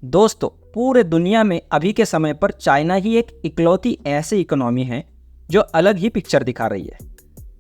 दोस्तों, पूरे दुनिया में अभी के समय पर चाइना ही एक इकलौती ऐसी इकोनॉमी है जो अलग ही पिक्चर दिखा रही है।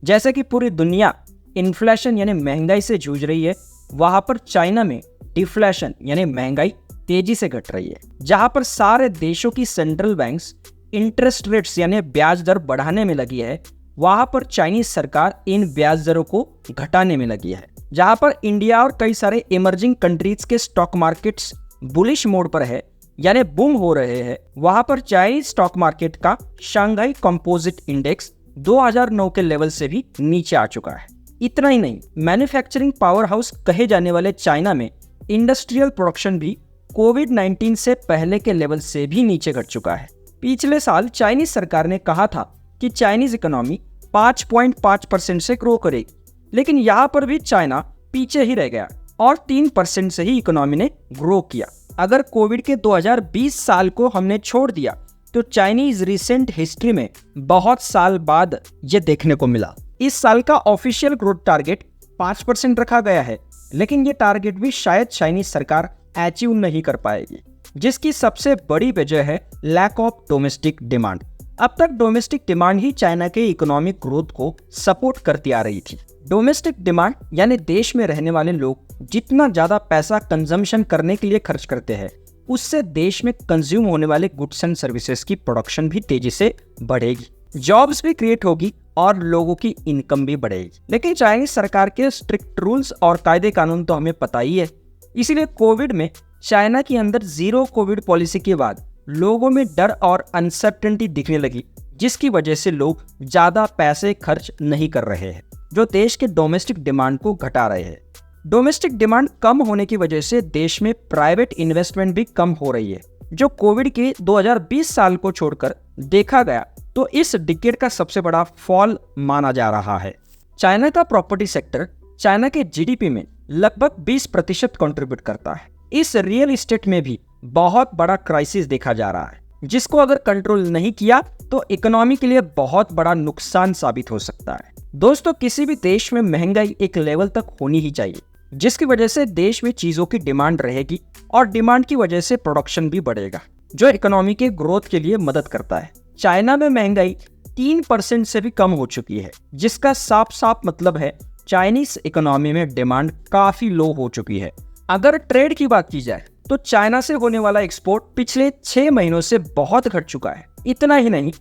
जैसे कि पूरी दुनिया इन्फ्लेशन यानी महंगाई से जूझ रही है, वहां पर चाइना में डिफ्लेशन यानी महंगाई तेजी से घट रही है। जहां पर सारे देशों की सेंट्रल बैंक्स इंटरेस्ट रेट्स यानी ब्याज दर बढ़ाने में लगी है, वहां पर चाइनीज सरकार इन ब्याज दरों को घटाने में लगी है। जहां पर इंडिया और कई सारे इमर्जिंग कंट्रीज के स्टॉक मार्केट्स बुलिश मोड पर है यानी बूम हो रहे हैं, वहां पर चाइनीज स्टॉक मार्केट का शंघाई कंपोजिट इंडेक्स 2009 के लेवल से भी नीचे आ चुका है। इतना ही नहीं, मैन्युफैक्चरिंग पावर हाउस कहे जाने वाले चाइना में इंडस्ट्रियल प्रोडक्शन भी कोविड-19 से पहले के लेवल से भी नीचे घट चुका है। पिछले साल चाइनीज सरकार ने कहा था कि चाइनीज इकोनॉमी 5.5% से ग्रो करेगी, लेकिन यहाँ पर भी चाइना पीछे ही रह गया और 3% से ही इकोनॉमी ने ग्रो किया। अगर कोविड के 2020 साल को हमने छोड़ दिया तो चाइनीज रिसेंट हिस्ट्री में बहुत साल बाद ये देखने को मिला। इस साल का ऑफिशियल ग्रोथ टारगेट 5% रखा गया है, लेकिन ये टारगेट भी शायद चाइनीज सरकार अचीव नहीं कर पाएगी, जिसकी सबसे बड़ी वजह है लैक ऑफ डोमेस्टिक डिमांड। अब तक डोमेस्टिक डिमांड ही चाइना के इकोनॉमिक ग्रोथ को सपोर्ट करती आ रही थी। डोमेस्टिक डिमांड यानी देश में रहने वाले लोग जितना ज्यादा पैसा कंजम्पशन करने के लिए खर्च करते हैं, उससे देश में कंज्यूम होने वाले गुड्स एंड सर्विसेज की प्रोडक्शन भी तेजी से बढ़ेगी, जॉब्स भी क्रिएट होगी और लोगों की इनकम भी बढ़ेगी। लेकिन चाइनीज सरकार के स्ट्रिक्ट रूल्स और कायदे कानून तो हमें पता ही है, इसीलिए कोविड में चाइना के अंदर जीरो कोविड पॉलिसी के बाद लोगों में डर और अनसर्टेनिटी दिखने लगी, जिसकी वजह से लोग ज्यादा पैसे खर्च नहीं कर रहे हैं, जो देश के डोमेस्टिक डिमांड को घटा रहे हैं। डोमेस्टिक डिमांड कम होने की वजह से देश में प्राइवेट इन्वेस्टमेंट भी कम हो रही है, जो कोविड के 2020 साल को छोड़कर देखा गया तो इस डिकेड का सबसे बड़ा फॉल माना जा रहा है। चाइना का प्रॉपर्टी सेक्टर चाइना के जीडीपी में लगभग 20% कंट्रीब्यूट करता है। इस रियल एस्टेट में भी बहुत बड़ा क्राइसिस देखा जा रहा है, जिसको अगर कंट्रोल नहीं किया तो इकोनॉमी के लिए बहुत बड़ा नुकसान साबित हो सकता है। दोस्तों, किसी भी देश में महंगाई एक लेवल तक होनी ही चाहिए, जिसकी वजह से देश में चीजों की डिमांड रहेगी और डिमांड की वजह से प्रोडक्शन भी बढ़ेगा, जो इकोनॉमी के ग्रोथ के लिए मदद करता है। चाइना में महंगाई 3% से भी कम हो चुकी है, जिसका साफ साफ मतलब है चाइनीज इकोनॉमी में डिमांड काफी लो हो चुकी है। अगर ट्रेड की बात की जाए तो चाइना से होने वाला एक्सपोर्ट पिछले 6 महीनों से बहुत घट चुका है। इतना ही नहीं,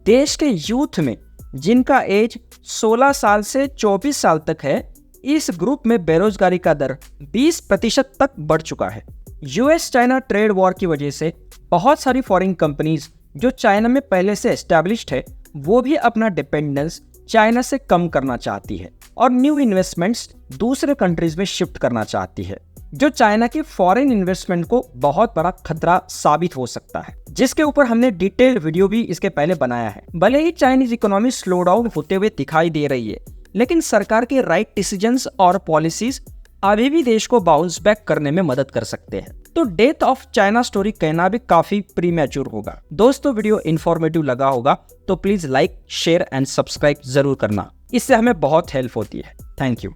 देश के यूथ में जिनका एज 16 साल से 24 साल तक है, इस ग्रुप में बेरोजगारी का दर 20% तक बढ़ चुका है। यूएस चाइना ट्रेड वॉर की वजह से बहुत सारी फॉरेन कंपनीज जो चाइना में पहले से एस्टैब्लिश्ड है, वो भी अपना डिपेंडेंस चाइना से कम करना चाहती है और न्यू इन्वेस्टमेंट्स दूसरे कंट्रीज में शिफ्ट करना चाहती है, जो चाइना के फॉरेन इन्वेस्टमेंट को बहुत बड़ा खतरा साबित हो सकता है, जिसके ऊपर हमने डिटेल वीडियो भी इसके पहले बनाया है। भले ही चाइनीज इकोनॉमी स्लो डाउन होते हुए दिखाई दे रही है, लेकिन सरकार के राइट डिसीजंस और पॉलिसीज अभी भी देश को बाउंस बैक करने में मदद कर सकते हैं। तो डेथ ऑफ चाइना स्टोरी कहना भी काफी प्रीमैच्योर होगा। दोस्तों, वीडियो इन्फॉर्मेटिव लगा होगा तो please like, share and subscribe जरूर करना, इससे हमें बहुत हेल्प होती है। Thank you.